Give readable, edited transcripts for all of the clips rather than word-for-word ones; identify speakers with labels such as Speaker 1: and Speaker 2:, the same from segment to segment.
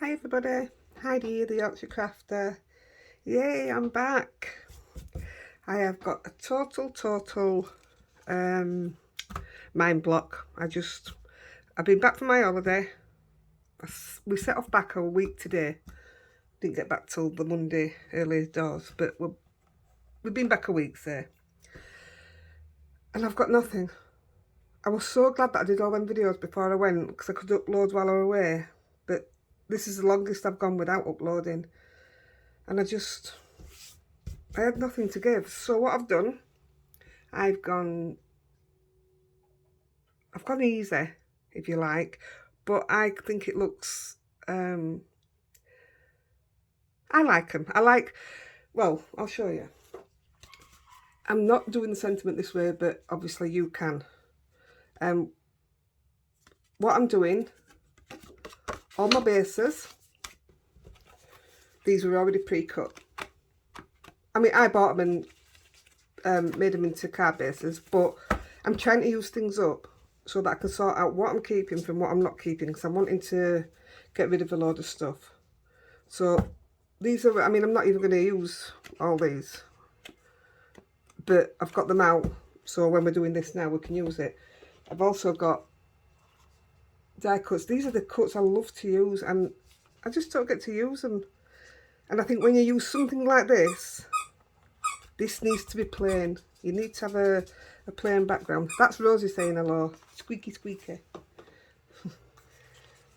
Speaker 1: Hi everybody, Heidi the Yorkshire Crafter. Yay, I'm back. I have got a total mind block. I've been back from my holiday. We set off back a week today. Didn't get back till the Monday early doors, but we've been back a week there. And I've got nothing. I was so glad that I did all them videos before I went because I could upload while I was away. But this is the longest I've gone without uploading. And I had nothing to give. So what I've done, I've gone easy, if you like, but I think it looks, I like them. Well, I'll show you. I'm not doing the sentiment this way, but obviously you can. What I'm doing, all my bases, these were already pre-cut. I mean, I bought them and made them into card bases, but I'm trying to use things up so that I can sort out what I'm keeping from what I'm not keeping, because I'm wanting to get rid of a load of stuff. So these are, I mean, I'm not even going to use all these, but I've got them out, so when we're doing this now we can use it. I've also got die cuts. These are the cuts I love to use, and I just don't get to use them. And I think when you use something like this needs to be plain. You need to have a plain background. That's Rosie saying hello. Squeaky, squeaky.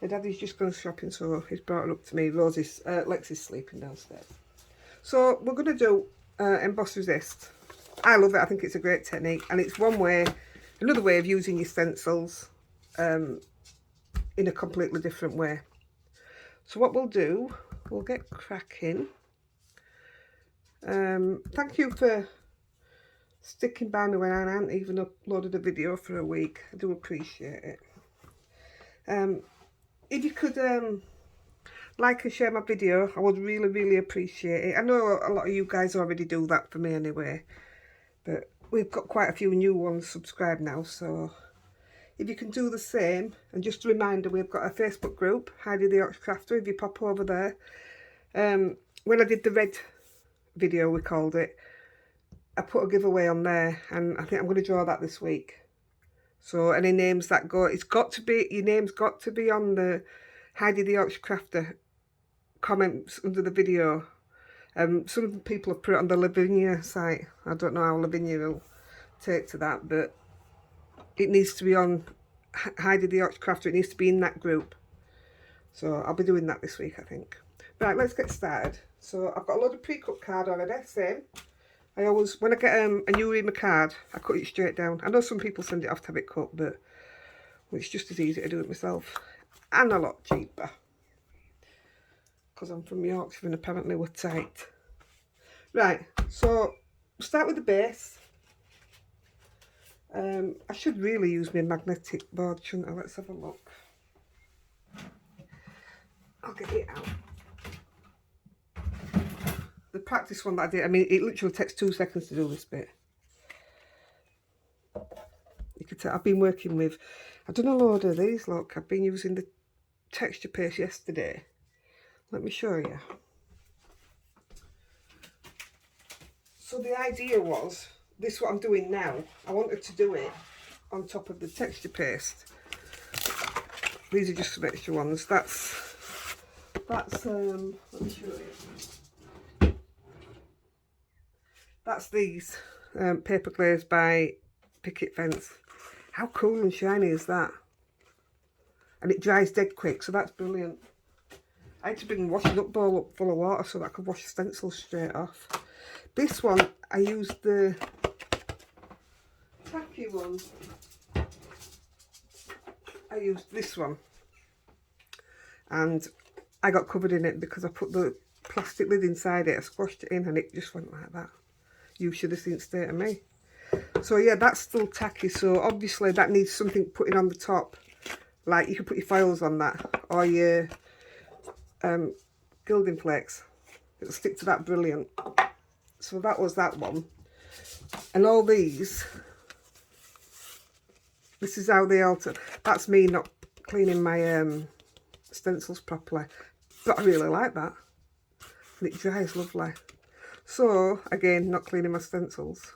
Speaker 1: My daddy's just gone shopping, so he's brought her up to me. Lex is sleeping downstairs. So we're going to do emboss resist. I love it. I think it's a great technique, and it's another way of using your stencils in a completely different way. So what we'll do, we'll get cracking. Thank you for sticking by me when I hadn't even uploaded a video for a week. I do appreciate it. If you could like and share my video, I would really appreciate it. I know a lot of you guys already do that for me anyway, but we've got quite a few new ones subscribed now, so if you can do the same. And just a reminder, we've got a Facebook group, Heidi the Yorkshire Crafter. If you pop over there, when I did the red video, we called it, I put a giveaway on there, and I think I'm going to draw that this week. So any names that go, your name's got to be on the Heidi the Yorkshire Crafter comments under the video. Some people have put it on the Lavinia site. I don't know how Lavinia will take to that, but it needs to be on Heidi the Yorkshire Crafter. It needs to be in that group. So I'll be doing that this week, I think. Right, let's get started. So I've got a load of pre-cut card already, same. I always, when I get a new reamer card, I cut it straight down. I know some people send it off to have it cut, but it's just as easy to do it myself. And a lot cheaper. Because I'm from Yorkshire and apparently we're tight. Right, so we'll start with the base. I should really use my magnetic board, shouldn't I? Let's have a look. I'll get it out. The practice one that I did, I mean, it literally takes 2 seconds to do this bit. You can tell I've been working with, I've done a load of these, look. I've been using the texture paste yesterday. Let me show you. So the idea was, this is what I'm doing now. I wanted to do it on top of the texture paste. These are just some extra ones. That's let me show you. That's these paper glaze by Picket Fence. How cool and shiny is that? And it dries dead quick, so that's brilliant. I had to bring a washing up bowl up full of water so that I could wash the stencils straight off. This one, I used the tacky one. I used this one. And I got covered in it because I put the plastic lid inside it. I squashed it in and it just went like that. You should have seen the state of me. So yeah, that's still tacky. So obviously that needs something putting on the top. Like you can put your foils on that, or your gilding flakes. It'll stick to that brilliant. So that was that one. And all these, this is how they alter. That's me not cleaning my stencils properly. But I really like that. And it dries lovely. So, again, not cleaning my stencils.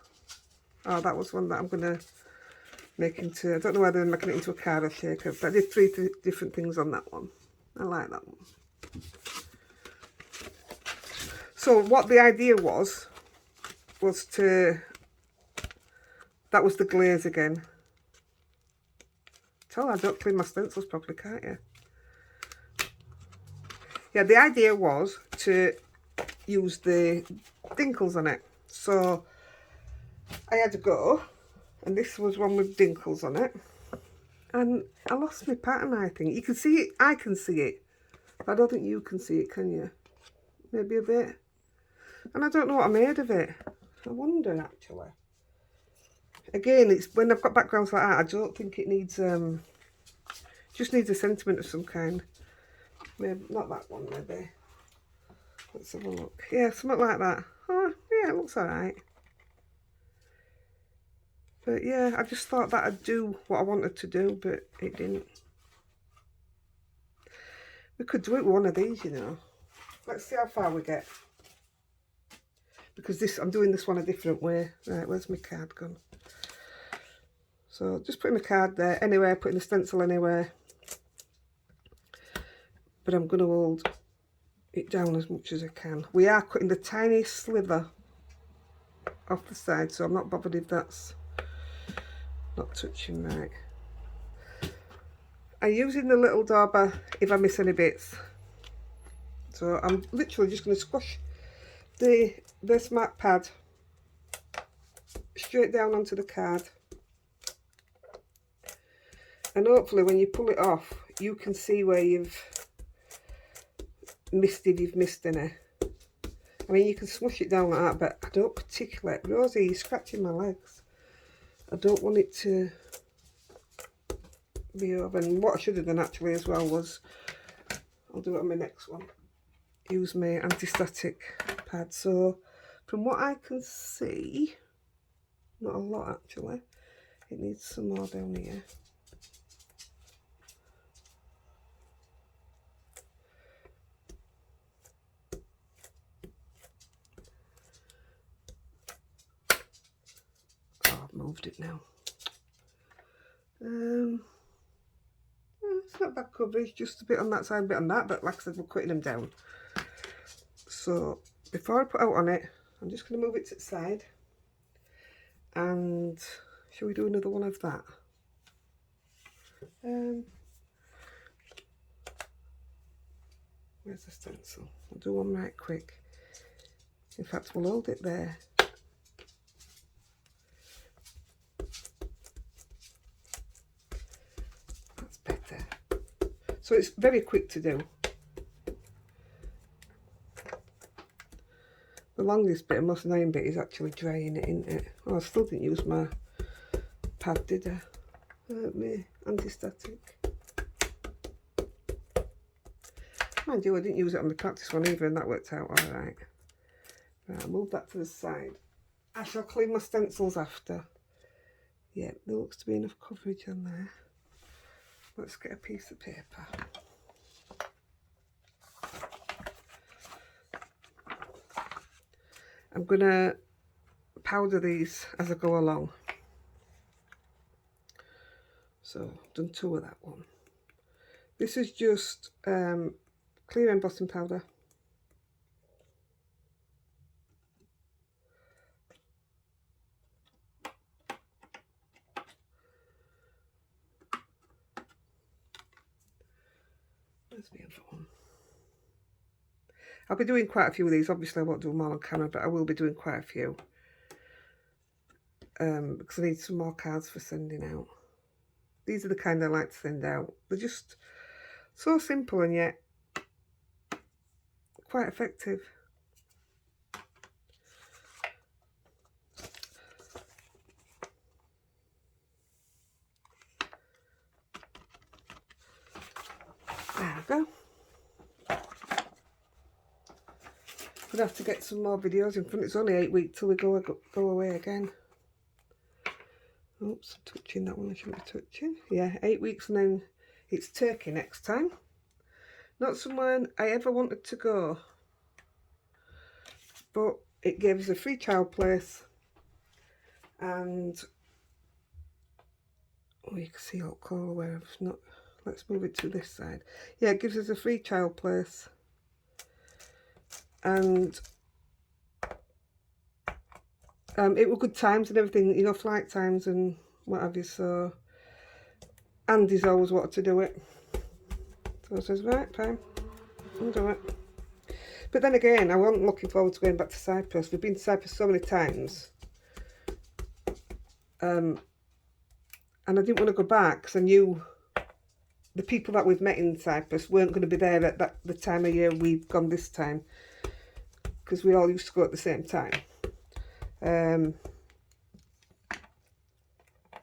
Speaker 1: Oh, that was one that I'm going to make into, I don't know whether I'm making it into a card or shaker, but I did three different things on that one. I like that one. So what the idea was to, that was the glaze again. Tell I don't clean my stencils properly, can't you? Yeah, the idea was to use the dinkles on it. So I had to go, and this was one with dinkles on it. And I lost my pattern, I think. You can see it, I can see it. But I don't think you can see it, can you? Maybe a bit. And I don't know what I made of it. I wonder, actually. Again, it's when I've got backgrounds like that, I don't think it needs, just needs a sentiment of some kind. Maybe, not that one, maybe. Let's have a look. Yeah, something like that. Oh, yeah, it looks alright. But yeah, I just thought that I'd do what I wanted to do, but it didn't. We could do it with one of these, you know. Let's see how far we get. Because this, I'm doing this one a different way. Right, where's my card gone? So just putting my card there, anywhere, putting the stencil anywhere. But I'm going to hold it down as much as I can. We are cutting the tiniest sliver off the side, so I'm not bothered if that's not touching right. I'm using the little dauber if I miss any bits. So I'm literally just going to squash this mark pad straight down onto the card. And hopefully when you pull it off, you can see where you've missed, if you've missed any. I mean, you can smush it down like that, but I don't particularly. Rosie, you're scratching my legs. I don't want it to be over. And what I should have done actually as well was, I'll do it on my next one, use my anti-static pad. So from what I can see, not a lot actually. It needs some more down here. Moved it now. It's not bad coverage, just a bit on that side, a bit on that, but like I said, we're cutting them down. So before I put out on it, I'm just going to move it to the side. And shall we do another one of that? Where's the stencil? I'll do one right quick. In fact, we'll hold it there. So it's very quick to do. The longest bit and most annoying bit is actually drying it, isn't it? Oh, I still didn't use my pad, did I? My anti-static. Mind you, I didn't use it on the practice one either, and that worked out alright. Right, I'll move that to the side. I shall clean my stencils after. Yeah, there looks to be enough coverage on there. Let's get a piece of paper. I'm going to powder these as I go along. So I've done 2 of that one. This is just clear embossing powder. Where's the other one? I'll be doing quite a few of these. Obviously, I won't do them all on camera, but I will be doing quite a few. Because I need some more cards for sending out. These are the kind I like to send out. They're just so simple and yet quite effective. There we go. We'll have to get some more videos in front. It's only 8 weeks till we go away again. Oops, I'm touching that one I shouldn't be touching. Yeah, 8 weeks and then it's Turkey next time. Not somewhere I ever wanted to go, but it gives a free child place, and oh, you can see all colour where I've not. Let's move it to this side. Yeah, it gives us a free child place, and it were good times and everything, you know, flight times and what have you. So Andy's always wanted to do it, so I says, right, fine, I'll do it. But then again, I wasn't looking forward to going back to Cyprus. We've been to Cyprus so many times, and I didn't want to go back because I knew the people that we've met in Cyprus weren't going to be there at the time of year we've gone this time, because we all used to go at the same time.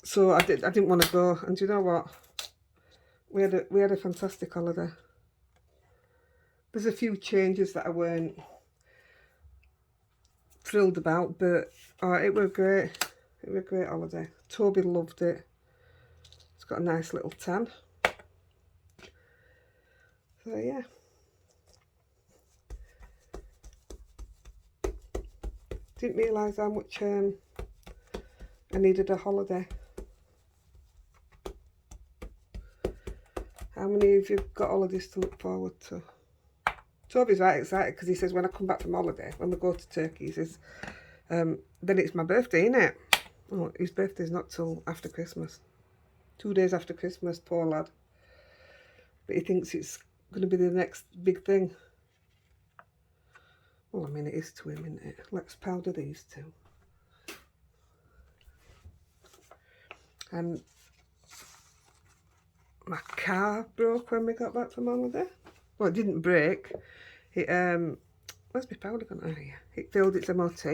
Speaker 1: So I didn't want to go, and you know what? We had a fantastic holiday. There's a few changes that I weren't thrilled about, but it was great. It was a great holiday. Toby loved it. It's got a nice little tan. So yeah. Didn't realise how much I needed a holiday. How many of you have got holidays to look forward to? Toby's right excited because he says when I come back from holiday, when we go to Turkey, he says, then it's my birthday, innit? Oh, his birthday's not till after Christmas. 2 days after Christmas, poor lad. But he thinks it's going to be the next big thing. Well, I mean, it is to him, isn't it? Let's powder these two. And my car broke when we got back from holiday. Well, it didn't break. It where's my powder gone? Oh yeah. It failed its MOT,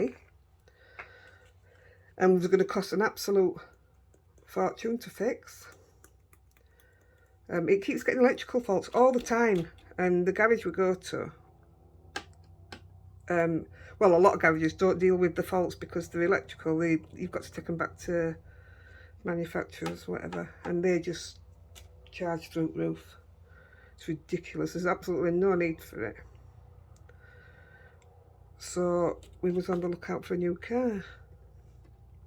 Speaker 1: and it was going to cost an absolute fortune to fix. It keeps getting electrical faults all the time, and the garage we go to, well, a lot of garages don't deal with the faults because they're electrical. You've got to take them back to manufacturers, whatever, and they just charge through the roof. It's ridiculous. There's absolutely no need for it. So we was on the lookout for a new car.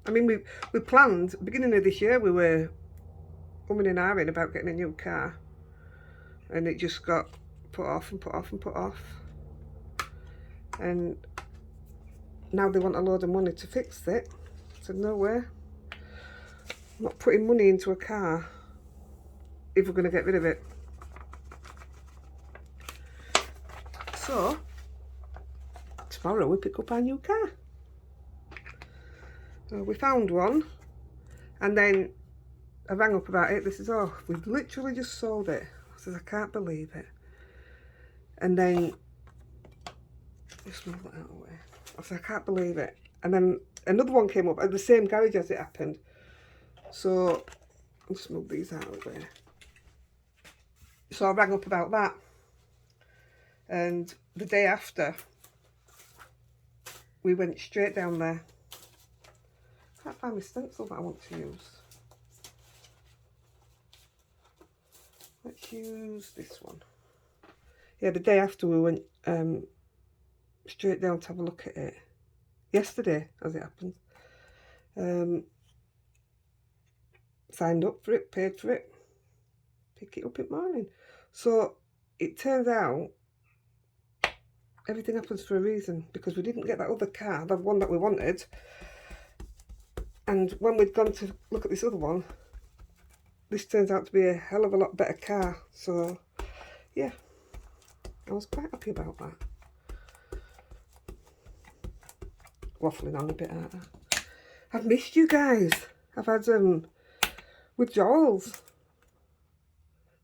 Speaker 1: I mean, we planned, beginning of this year, we were umming and ahhing about getting a new car, and it just got put off and put off and put off. And now they want a load of money to fix it. I said, no way. I'm not putting money into a car if we're going to get rid of it. So tomorrow we pick up our new car. So we found one, and then I rang up about it. This is, oh, we've literally just sold it. I said, I can't believe it. And then just move that out of the way. I said, I can't believe it. And then another one came up at the same garage as it happened. So I'll just move these out of the way. So I rang up about that. And the day after, we went straight down there. Can't find my stencil that I want to use. Let's use this one. Yeah, the day after we went straight down to have a look at it. Yesterday, as it happens. Signed up for it, paid for it. Pick it up in the morning. So it turns out everything happens for a reason, because we didn't get that other car, the one that we wanted. And when we'd gone to look at this other one, this turns out to be a hell of a lot better car. So yeah, I was quite happy about that. Waffling on a bit, aren't I? I've missed you guys. I've had withdrawals.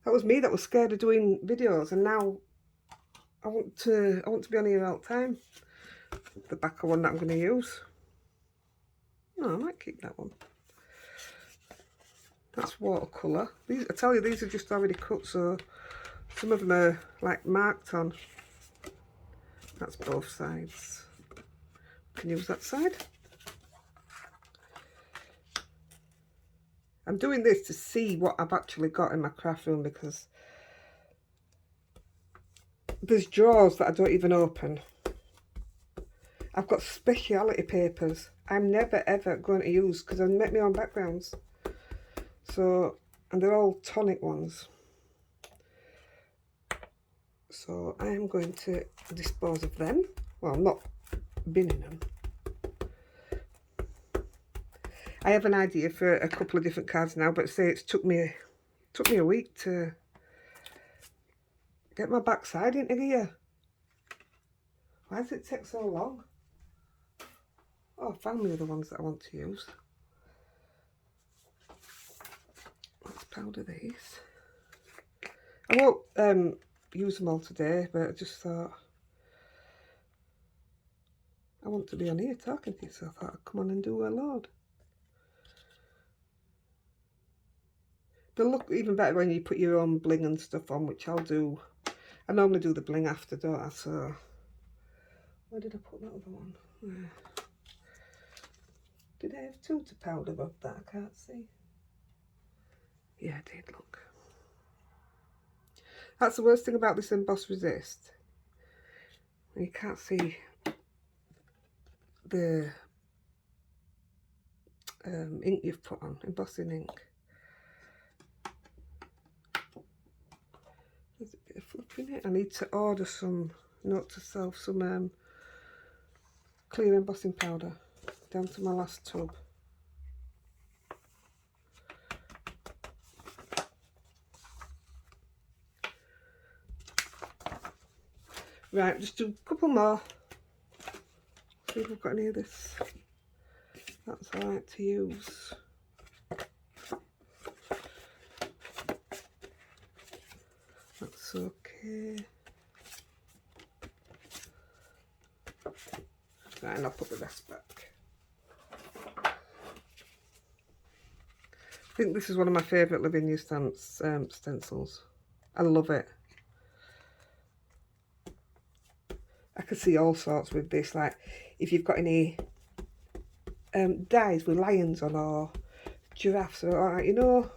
Speaker 1: That was me that was scared of doing videos, and now I want to be on here all the time. The back of one that I'm going to use. No, I might keep that one. That's watercolour. These, I tell you, these are just already cut, so some of them are like marked on. That's both sides. Can use that side. I'm doing this to see what I've actually got in my craft room, because there's drawers that I don't even open. I've got speciality papers I'm never ever going to use because I make my own backgrounds. So, and they're all tonic ones. So I am going to dispose of them. Well, I'm not binning them. I have an idea for a couple of different cards now, but say it's took me a week to get my backside into here. Why does it take so long? Oh, I found the other ones that I want to use. Let's powder these. I won't use them all today, but I just thought I want to be on here talking to you, so I thought I'd come on and do a load. They'll look even better when you put your own bling and stuff on, which I'll do. I normally do the bling after, don't I? So, where did I put that other one? There. Did I have two to powder above that? I can't see. Yeah, I did, look. That's the worst thing about this Emboss Resist. You can't see the ink you've put on, embossing ink. There's a bit of fluff in it. I need to order some, note to self, some clear embossing powder down to my last tub. Right, just do a couple more. See if I've got any of this. That's I like to use. That's okay. Right, and I'll put the rest back. I think this is one of my favourite Lavinia stencils. I love it. I could see all sorts with this, like if you've got any dies with lions on or giraffes or, you know,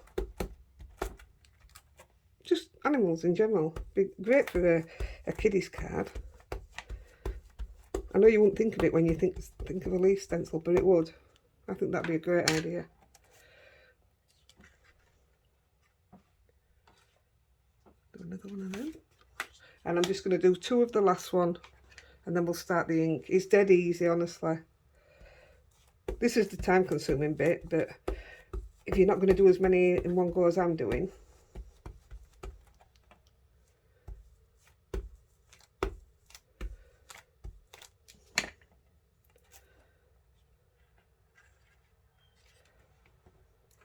Speaker 1: just animals in general. Be great for a kiddie's card. I know you wouldn't think of it when you think of a leaf stencil, but it would. I think that'd be a great idea. Do another one of them. And I'm just going to do two of the last one, and then we'll start the ink. It's dead easy, honestly. This is the time-consuming bit, but if you're not going to do as many in one go as I'm doing,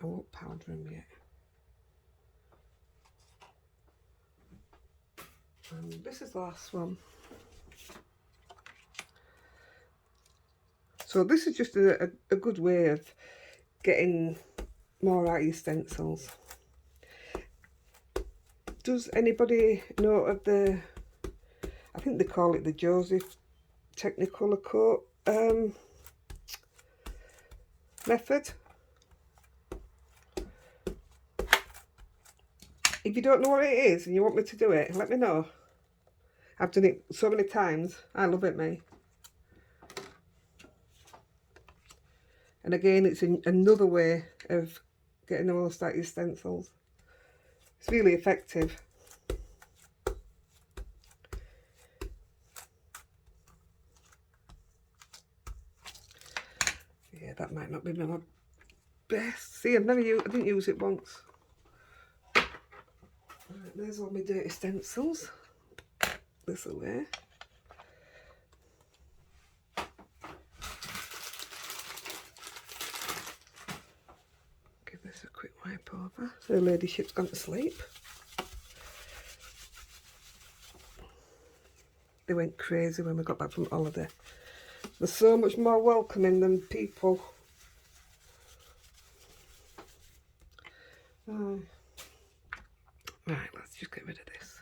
Speaker 1: I won't powder them yet. And this is the last one. So this is just a good way of getting more out of your stencils. Does anybody know of the, I think they call it the Joseph Technicolor coat method? If you don't know what it is and you want me to do it, let me know. I've done it so many times. I love it, me. And again, it's another way of getting the most out of your stencils. It's really effective. Yeah, that might not be my best. See, I didn't use it once. Right, there's all my dirty stencils. This away. Give this a quick wipe over. The ladyship's gone to sleep. They went crazy when we got back from holiday. They're so much more welcoming than people. Right, let's just get rid of this.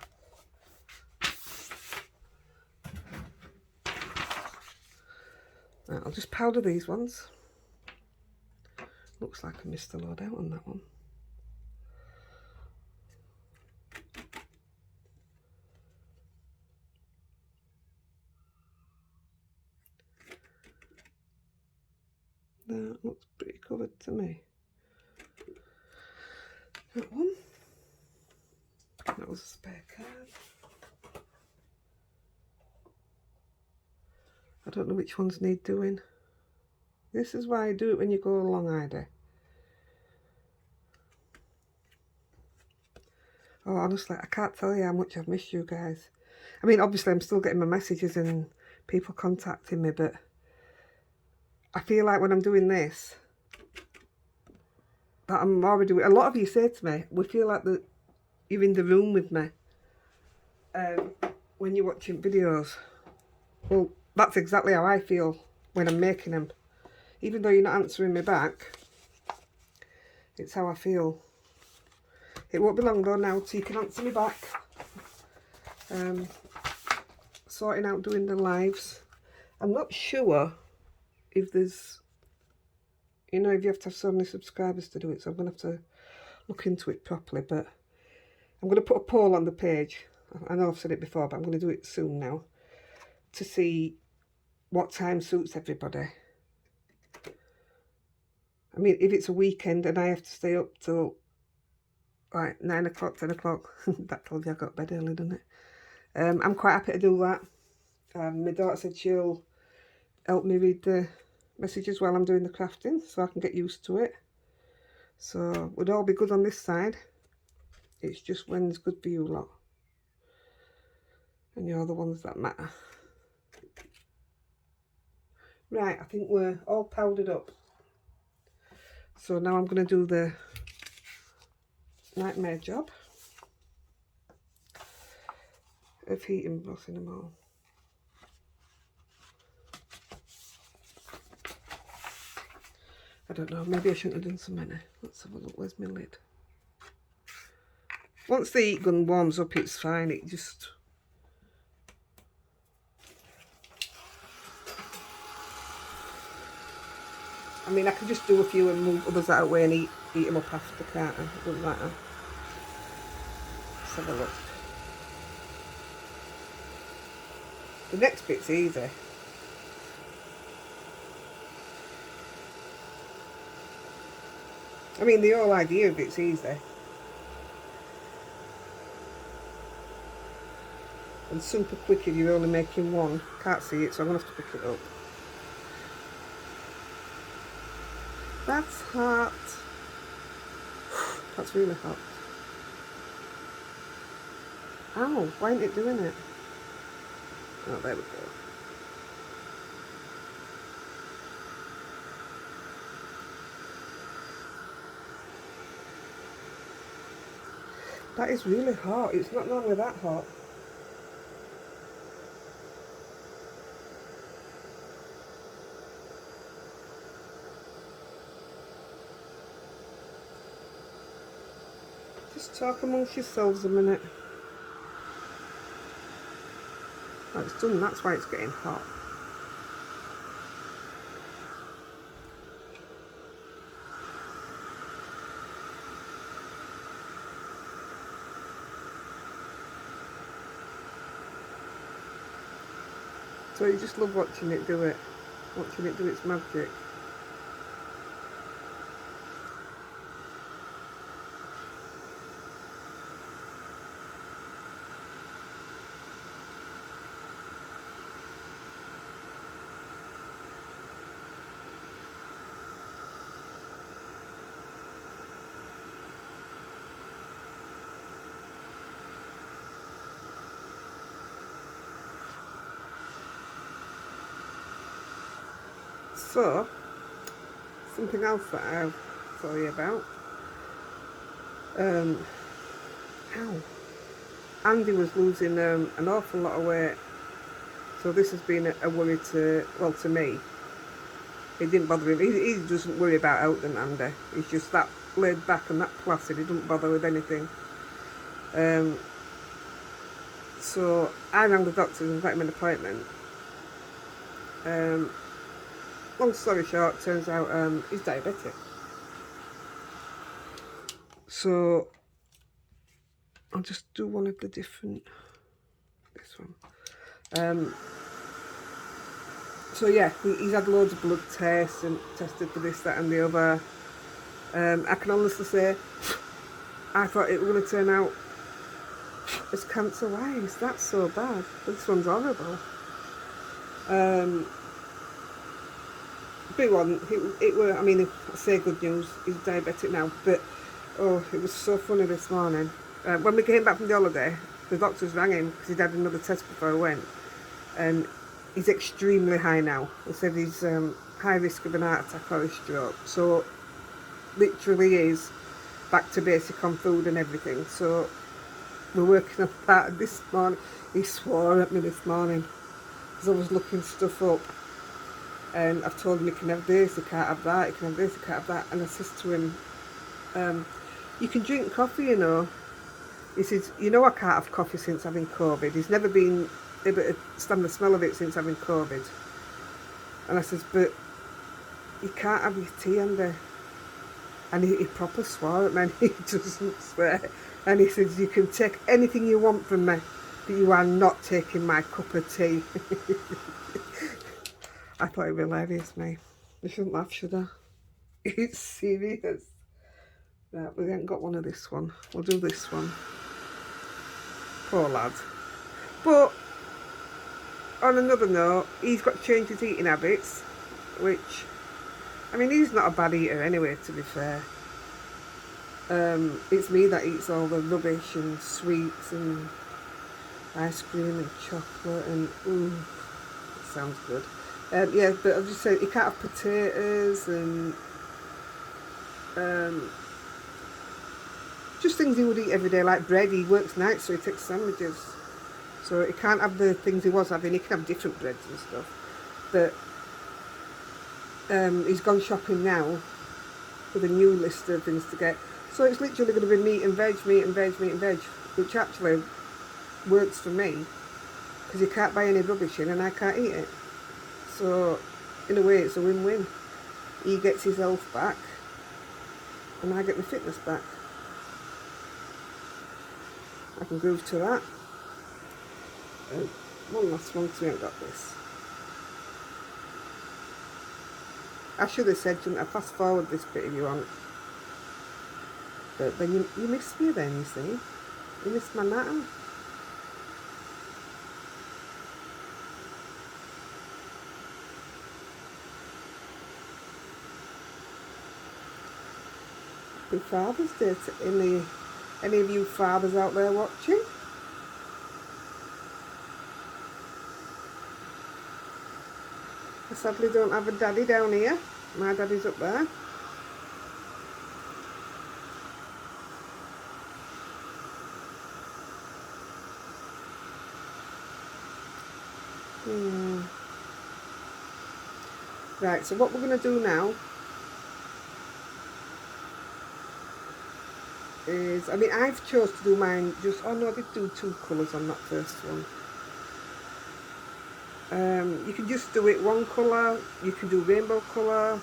Speaker 1: Right, I'll just powder these ones. Looks like I missed a load out on that one. That looks pretty covered to me. That one. That was a spare card. I don't know which ones need doing. This is why I do it when you go along, Heidi. Oh, honestly, I can't tell you how much I've missed you guys. I mean, obviously, I'm still getting my messages and people contacting me, but I feel like when I'm doing this, that I'm already... A lot of you say to me, we feel like that you're in the room with me when you're watching videos. Well, that's exactly how I feel when I'm making them. Even though you're not answering me back, it's how I feel. It won't be long though now till you can answer me back. Sorting out doing the lives. I'm not sure if there's, you know, if you have to have so many subscribers to do it, so I'm going to have to look into it properly, but I'm going to put a poll on the page. I know I've said it before, but I'm going to do it soon now to see what time suits everybody. I mean, if it's a weekend and I have to stay up till like 9 o'clock, 10 o'clock, that tells you I got to bed early, doesn't it? I'm quite happy to do that. My daughter said she'll help me read the messages while I'm doing the crafting, so I can get used to it. So we'd all be good on this side. It's just when's good for you lot. And you're the ones that matter. Right, I think we're all powdered up. So now I'm going to do the nightmare job of heat embossing them all. I don't know, maybe I shouldn't have done so many. Let's have a look, where's my lid? Once the heat gun warms up, it's fine, it just... I mean, I can just do a few and move others out of the way and eat them up after, can't I? It doesn't matter. Let's have a look. The next bit's easy. I mean, the whole idea of it's easy. And super quick if you're only making one. Can't see it, so I'm going to have to pick it up. That's hot. That's really hot. Ow, why ain't it doing it? Oh, there we go. That is really hot. It's not normally that hot. Just talk amongst yourselves a minute. Oh, it's done, that's why it's getting hot. So you just love watching it do it. Watching it do its magic. So, something else that I'll tell you about. Ow. Andy was losing an awful lot of weight. So this has been a worry to, well, to me. It didn't bother him. He doesn't worry about out than Andy. He's just that laid back and that placid. He doesn't bother with anything. So I rang the doctor and got him an appointment. Long story short, turns out he's diabetic. So I'll just do one of the different, this one. So yeah, he's had loads of blood tests and tested for this, that and the other. I can honestly say, I thought it was going to turn out as cancer. Why is that so bad? This one's horrible. Big one. It were. I mean, I say good news. He's diabetic now, but oh, it was so funny this morning. When we came back from the holiday, the doctors rang him because he'd had another test before I went, and he's extremely high now. They said he's high risk of an heart attack or a stroke. So literally is back to basic on food and everything. So we're working on that. This morning he swore at me this morning because I was looking stuff up, and I've told him he can have this, he can't have that, he can have this, he can't have that. And I says to him, you can drink coffee, you know. He says, you know, I can't have coffee since having COVID. He's never been able to stand the smell of it since having COVID. And I says, but you can't have your tea, Andy. And he proper swore at me. He doesn't swear. And he says, you can take anything you want from me, but you are not taking my cup of tea. I thought it was hilarious, mate. I shouldn't laugh, should I? It's serious. Right, we haven't got one of this one. We'll do this one. Poor lad. But on another note, he's got to change his eating habits, which, I mean, he's not a bad eater anyway, to be fair. It's me that eats all the rubbish and sweets and ice cream and chocolate and ooh, that sounds good. Yeah, but I'll just say he can't have potatoes and just things he would eat every day, like bread. He works nights, so he takes sandwiches. So he can't have the things he was having. He can have different breads and stuff. But he's gone shopping now with a new list of things to get. So it's literally going to be meat and veg, meat and veg, meat and veg, which actually works for me because he can't buy any rubbish in and I can't eat it. So in a way it's a win-win. He gets his health back and I get my fitness back. I can groove to that. One last one because we haven't got this. I should have said, shouldn't I, fast forward this bit if you want. But then you missed me then, you see. You missed my natter. Happy Father's Day to any of you fathers out there watching. I sadly don't have a daddy down here. My daddy's up there. Right, so what we're going to do now is, I mean, I've chose to do mine just, oh no, I did do two colours on that first one. You can just do it one colour, you can do rainbow colour.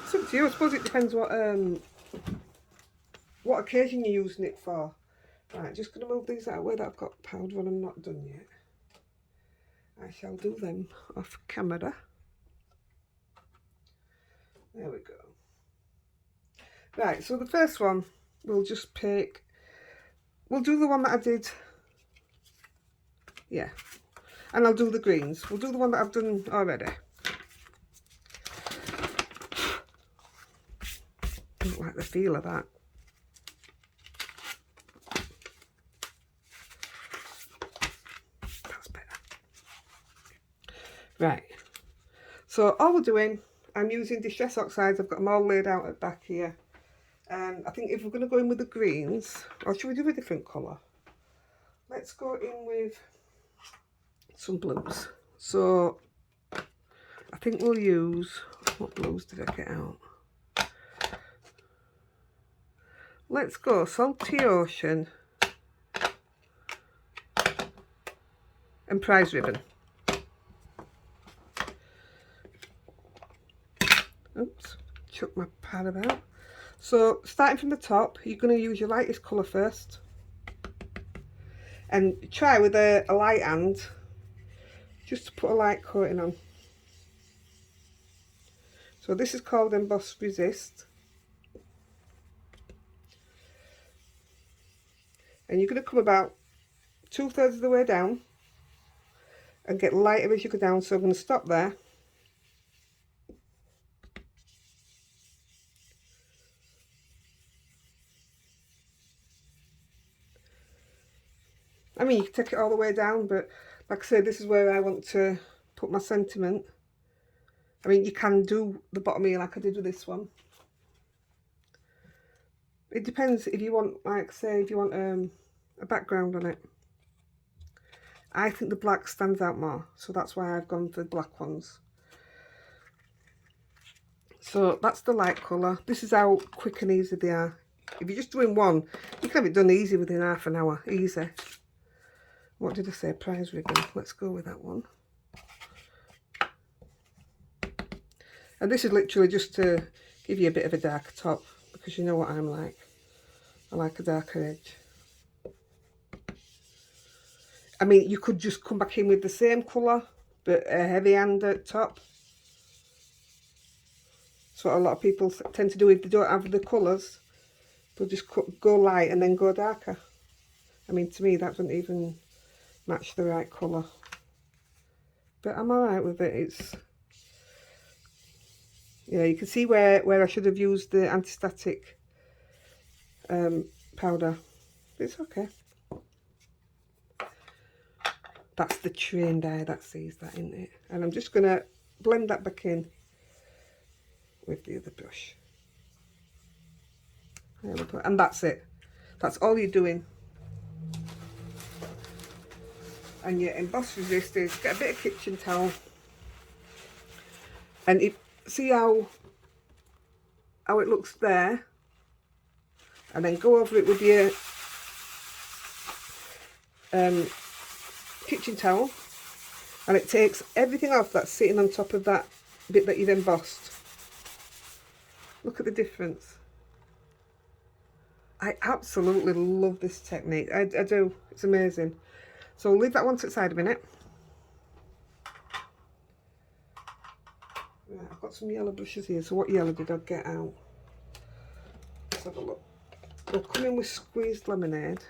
Speaker 1: It's up to you. I suppose it depends what occasion you're using it for. Right, just going to move these out of the way that I've got powder on and not done yet. I shall do them off camera. There we go. Right, so the first one, we'll just pick, we'll do the one that I did, yeah, and I'll do the greens. We'll do the one that I've done already. I don't like the feel of that. That's better. Right, so all we're doing, I'm using Distress Oxides. I've got them all laid out at the back here. And I think if we're going to go in with the greens, or should we do a different colour? Let's go in with some blues. So I think we'll use, what blues did I get out? Let's go Salty Ocean and Prize Ribbon. Oops, chuck my pad about. So starting from the top, you're going to use your lightest colour first. And try with a light hand, just to put a light coating on. So this is called Emboss Resist. And you're going to come about 2/3 of the way down and get lighter as you go down. So I'm going to stop there. I mean, you can take it all the way down, but like I say, this is where I want to put my sentiment. I mean, you can do the bottom here like I did with this one. It depends if you want, like say, if you want a background on it. I think the black stands out more, so that's why I've gone for the black ones. So that's the light colour. This is how quick and easy they are. If you're just doing one, you can have it done easy within half an hour, easy. What did I say? Prize ribbon. Let's go with that one. And this is literally just to give you a bit of a darker top, because you know what I'm like. I like a darker edge. I mean, you could just come back in with the same colour, but a heavy hand at top. That's what a lot of people tend to do if they don't have the colours. They'll just go light and then go darker. I mean, to me, that doesn't even match the right colour. But I'm alright with it. It's... yeah, you can see where I should have used the anti-static powder. It's okay. That's the trained eye that sees that, isn't it? And I'm just going to blend that back in with the other brush. There we go. And that's it. That's all you're doing. And your emboss resist is get a bit of kitchen towel. And see how it looks there. And then go over it with your kitchen towel, and it takes everything off that's sitting on top of that bit that you've embossed. Look at the difference. I absolutely love this technique. I do. It's amazing. So I'll leave that one to the side a minute. Right, I've got some yellow brushes here. So what yellow did I get out? Let's have a look. We'll come in with squeezed lemonade.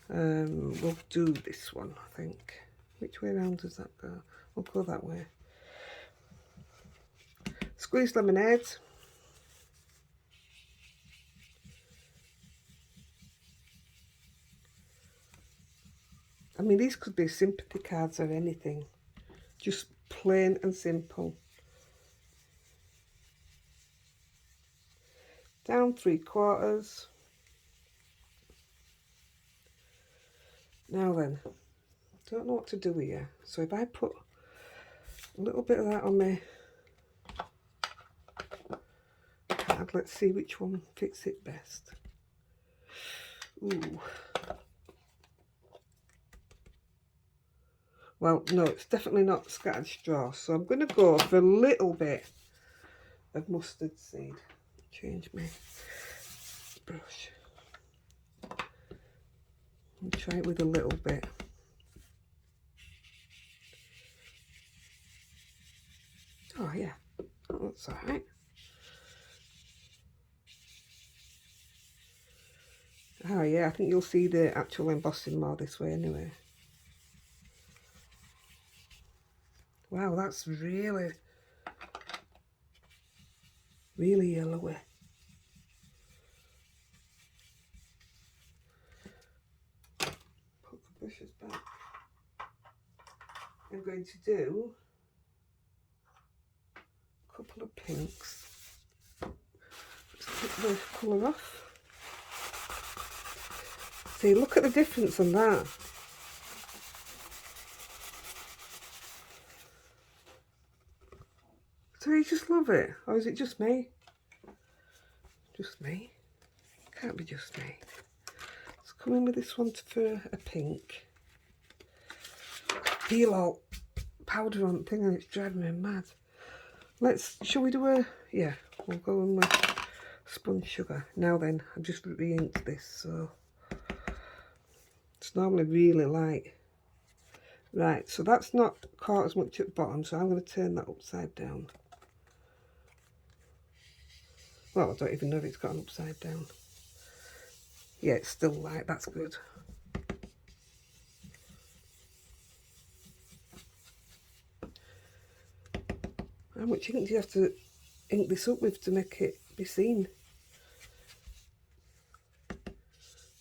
Speaker 1: We'll do this one, I think. Which way around does that go? We'll go that way. Squeezed lemonade. I mean, these could be sympathy cards or anything. Just plain and simple. Down 3/4. Now then, don't know what to do here. So if I put a little bit of that on my card, let's see which one fits it best. Ooh. Well, no, it's definitely not scattered straw. So I'm going to go for a little bit of mustard seed. Change my brush. And try it with a little bit. Oh yeah, oh, that's all right. Oh yeah, I think you'll see the actual embossing more this way anyway. Wow, that's really, really yellowy. Put the brushes back. I'm going to do a couple of pinks. Let's take the colour off. See, look at the difference on that. So you just love it? Or is it just me? Just me? Can't be just me. Let's come in with this one for a pink. Feel all powder on the thing and it's driving me mad. Shall we do a, yeah, we'll go in with sponge sugar. Now then, I've just re-inked this, so it's normally really light. Right, so that's not caught as much at the bottom, so I'm going to turn that upside down. Well, I don't even know if it's got an upside down. Yeah, it's still light, that's good. How much ink do you have to ink this up with to make it be seen?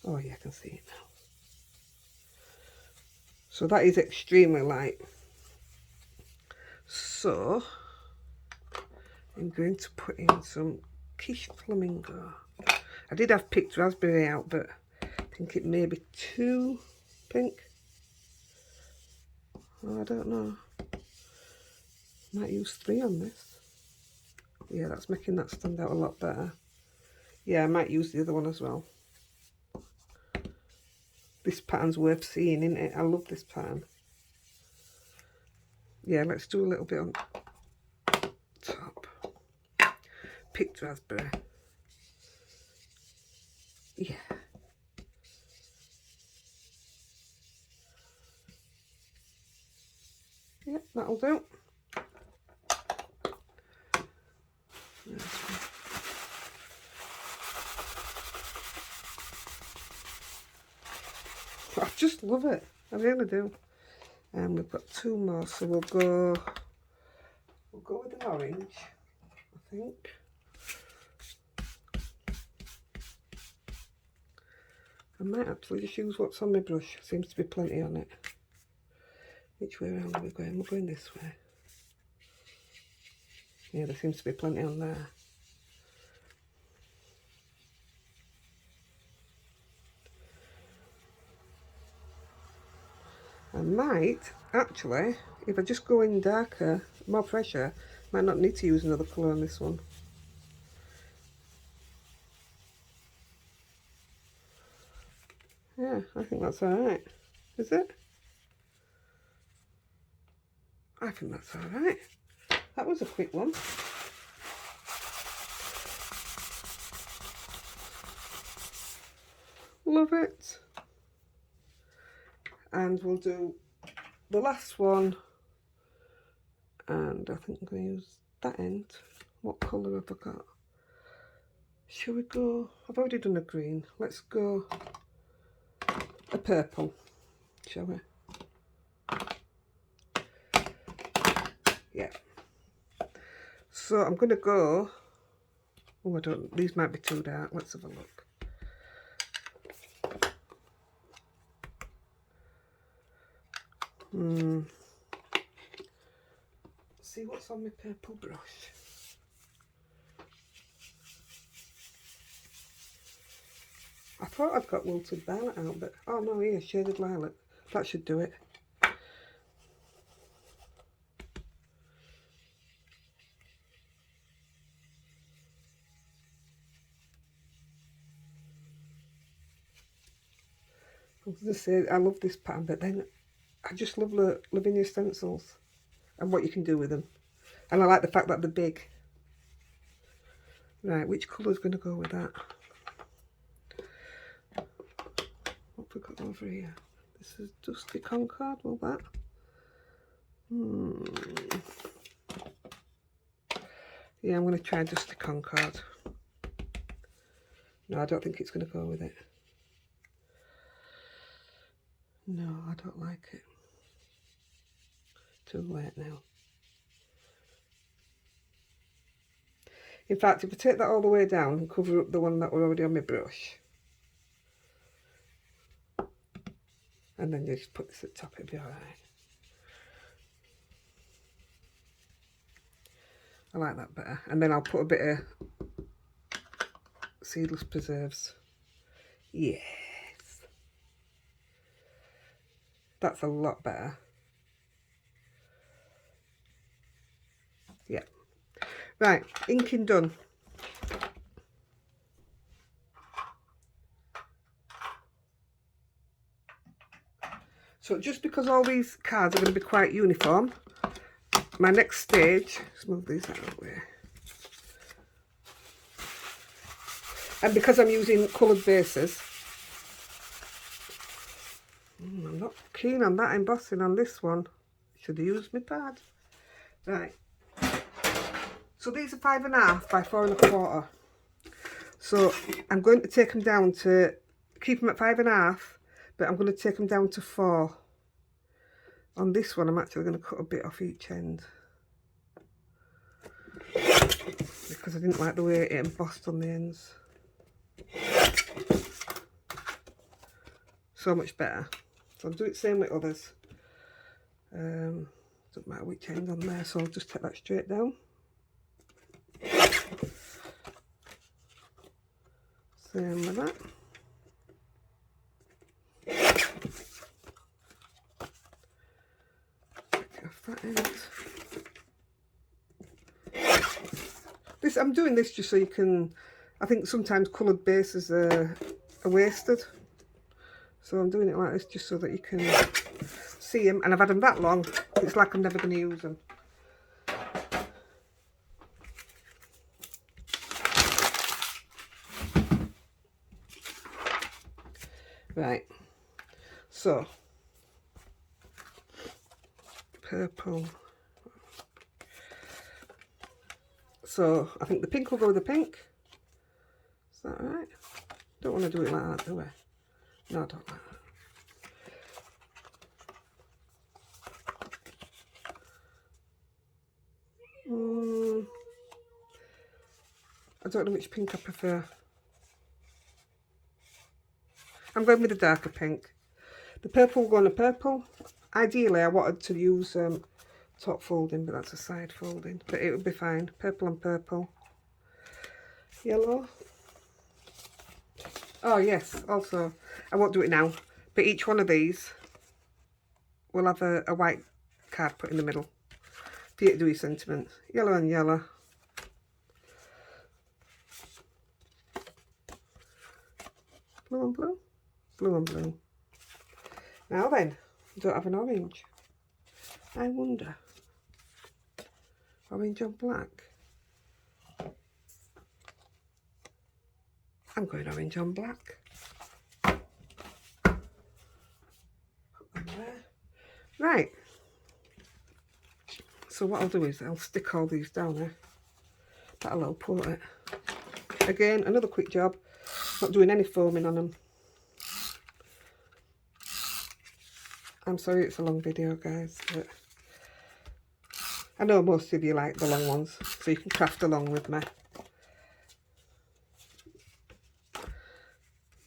Speaker 1: Oh yeah, I can see it now. So that is extremely light. So I'm going to put in some quiche flamingo. I did have picked raspberry out, but I think it may be too pink. Oh, I don't know. Might use 3 on this. Yeah, that's making that stand out a lot better. Yeah, I might use the other one as well. This pattern's worth seeing, isn't it? I love this pattern. Yeah, let's do a little bit on top. Picked raspberry. Yeah. Yeah, that'll do. I just love it. I really do. And we've got 2 more, so we'll go with an orange, I think. I might actually just use what's on my brush. Seems to be plenty on it. Which way around are we going? We're going this way. Yeah, there seems to be plenty on there. I might, actually, if I just go in darker, more pressure, might not need to use another colour on this one. Yeah, I think that's alright. Is it? I think that's alright. That was a quick one. Love it. And we'll do the last one. And I think I'm going to use that end. What colour have I got? Shall we go? I've already done a green. Let's go a purple, shall we? Yeah. So I'm going to go. Oh, I don't. These might be too dark. Let's have a look. See what's on my purple brush. I thought I'd got wilted violet out, but oh no, here, shaded lilac. That should do it. I was going to say, I love this pattern, but then I just love the lavinia stencils and what you can do with them. And I like the fact that they're big. Right, which colour's going to go with that? What have we got over here? This is Dusty Concord, will that? Yeah, I'm going to try Dusty Concord. No, I don't think it's going to go with it. No, I don't like it. Too late now. In fact, if I take that all the way down and cover up the one that were already on my brush, and then you just put this at the top, it'll be alright. I like that better. And then I'll put a bit of seedless preserves. Yes. That's a lot better. Yeah. Right, inking done. So just because all these cards are going to be quite uniform, my next stage, let's move these out of the way. And because I'm using coloured bases, I'm not keen on that embossing on this one. Should have used my pad. Right. So these are 5.5 by 4 1/4. So I'm going to take them down to, keep them at 5.5, but I'm going to take them down to 4. On this one, I'm actually going to cut a bit off each end, because I didn't like the way it embossed on the ends. So much better. So I'll do it the same with others. Doesn't matter which end on there, so I'll just take that straight down. Same with that. Off that end. This, I'm doing this just so you can, I think sometimes coloured bases are wasted. So I'm doing it like this just so that you can see them. And I've had them that long, it's like I'm never going to use them. Right, so purple. So I think the pink will go with the pink. Is that right? Don't want to do it like that, do I? No, I don't like that. I don't know which pink I prefer. I'm going with the darker pink. The purple will go on the purple. Ideally, I wanted to use top folding, but that's a side folding. But it would be fine. Purple and purple. Yellow. Oh yes, also, I won't do it now, but each one of these will have a white card put in the middle for you to do your sentiment. Yellow and yellow. Blue and blue. Blue and blue. Now then, I don't have an orange. I wonder. Orange on black. I'm going orange on black. Right. So what I'll do is I'll stick all these down there. That'll help, won't it? Again, another quick job. Not doing any foaming on them. I'm sorry it's a long video, guys, but I know most of you like the long ones, so you can craft along with me.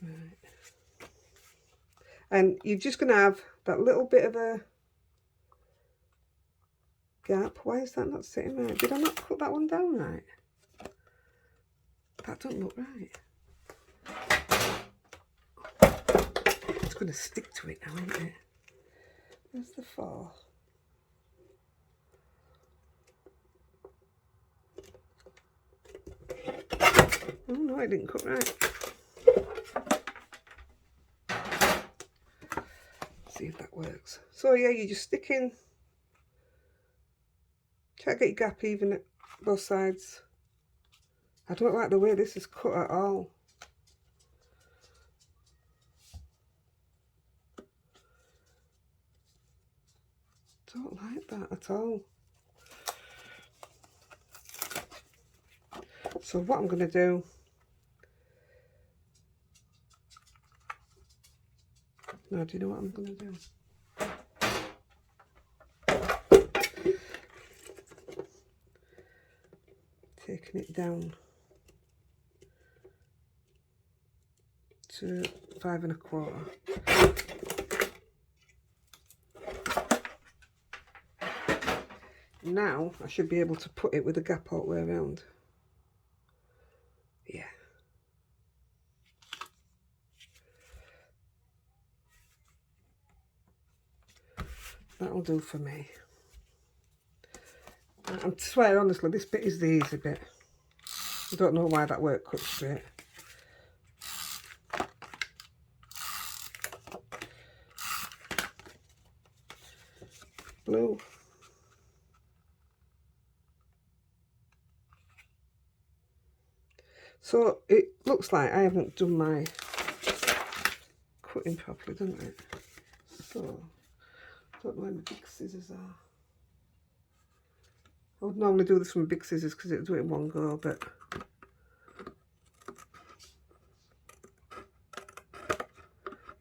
Speaker 1: Right. And you're just going to have that little bit of a gap. Why is that not sitting right? Did I not cut that one down right? That doesn't look right. It's going to stick to it now, isn't it? Where's the 4? Oh no, it didn't cut right. See if that works. So yeah, you just stick in. Try to get your gap even at both sides. I don't like the way this is cut at all. Don't like that at all. So what I'm going to do, no, do you know what I'm going to do? Taking it down to 5 1/4. Now I should be able to put it with a gap all the way around. Yeah. That'll do for me. I swear honestly, this bit is the easy bit. I don't know why that worked cut straight. Blue. So it looks like I haven't done my cutting properly, doesn't it? So I don't know where my big scissors are. I would normally do this with my big scissors because it would do it in one go, but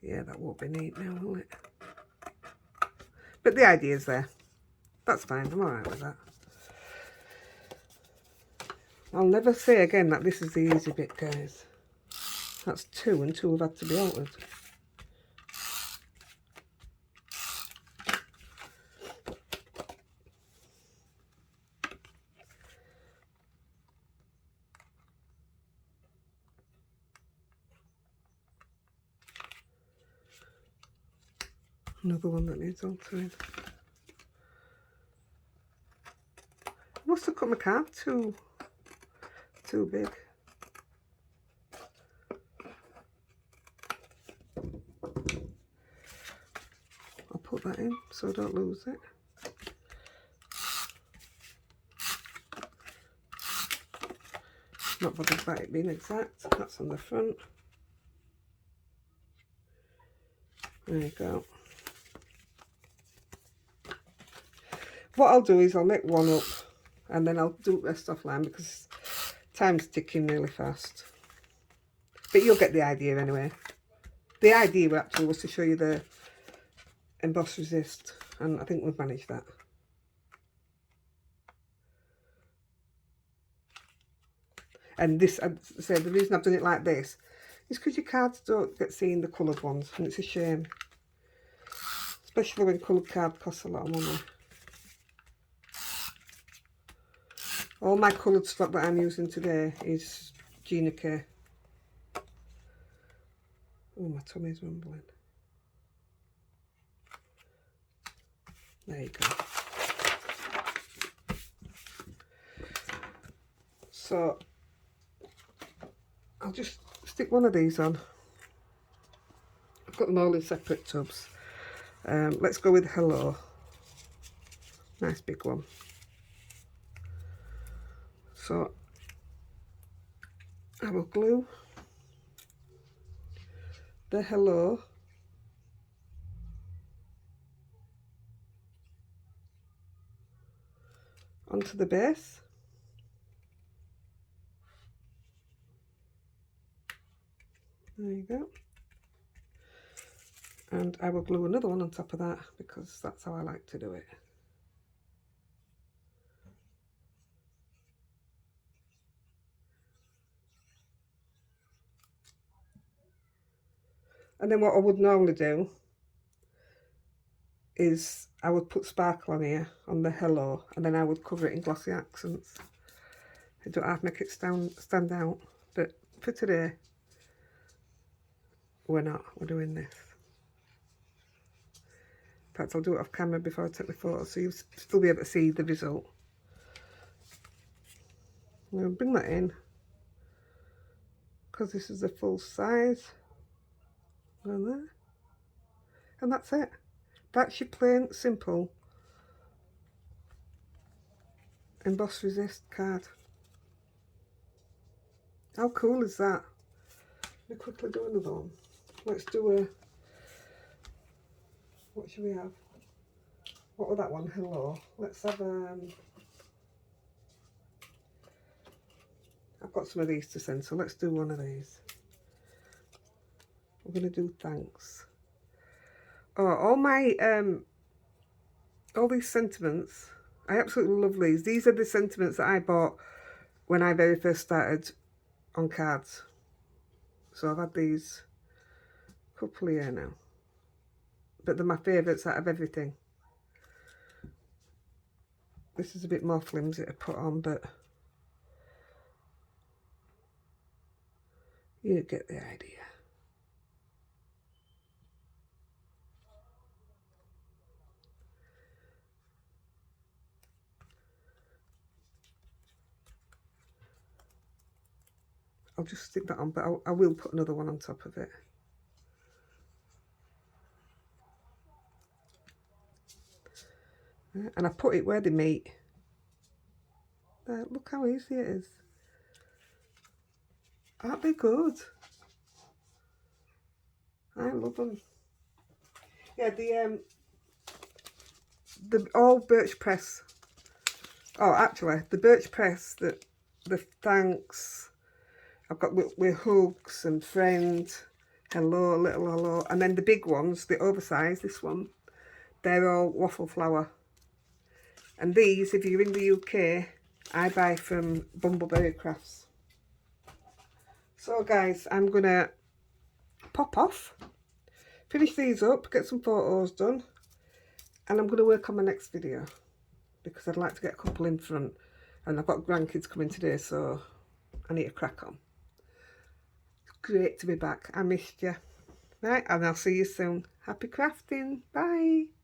Speaker 1: Yeah, that won't be neat now, will it? But the idea's there. That's fine, I'm alright with that. I'll never say again that this is the easy bit, guys. That's 2 and 2 have had to be altered. Another one that needs altering. I must have cut my card too big. I'll put that in so I don't lose it. Not bothered about it being exact. That's on the front. There you go. What I'll do is I'll make one up and then I'll do the rest offline because time's ticking really fast. But you'll get the idea anyway. The idea actually was to show you the emboss resist, and I think we've managed that. And this, I'd say, the reason I've done it like this is because your cards don't get seen the coloured ones, and it's a shame. Especially when coloured card costs a lot of money. All my coloured stock that I'm using today is Gina K. Oh, my tummy's rumbling. There you go. So, I'll just stick one of these on. I've got them all in separate tubs. Let's go with Hello. Nice big one. So, I will glue the Hello onto the base. There you go. And I will glue another one on top of that because that's how I like to do it. And then what I would normally do is I would put sparkle on here, on the Hello, and then I would cover it in glossy accents. I don't have to make it stand out, but for today, we're not. We're doing this. In fact, I'll do it off camera before I take the photo, so you'll still be able to see the result. I'm going to bring that in, because this is the full size. Go there. And that's it. That's your plain, simple emboss resist card. How cool is that? Let me quickly do another one. Let's do a, what should we have? What was that one? Hello. Let's have I've got some of these to send, so let's do one of these. We're going to do thanks. Oh, all these sentiments, I absolutely love these. These are the sentiments that I bought when I very first started on cards. So I've had these a couple of years now. But they're my favourites out of everything. This is a bit more flimsy to put on, but you get the idea. I'll just stick that on, but I will put another one on top of it. And I put it where they meet. There, look how easy it is. Aren't they good? I love them. Yeah, the all birch press. Oh, actually, the birch press, the thanks. I've got with hugs and friends. Hello, little hello. And then the big ones, the oversized, this one, they're all waffle flower. And these, if you're in the UK, I buy from Bumbleberry Crafts. So guys, I'm going to pop off, finish these up, get some photos done, and I'm going to work on my next video because I'd like to get a couple in front. And I've got grandkids coming today, so I need to crack on. It's great to be back. I missed you. Right, and I'll see you soon. Happy crafting. Bye.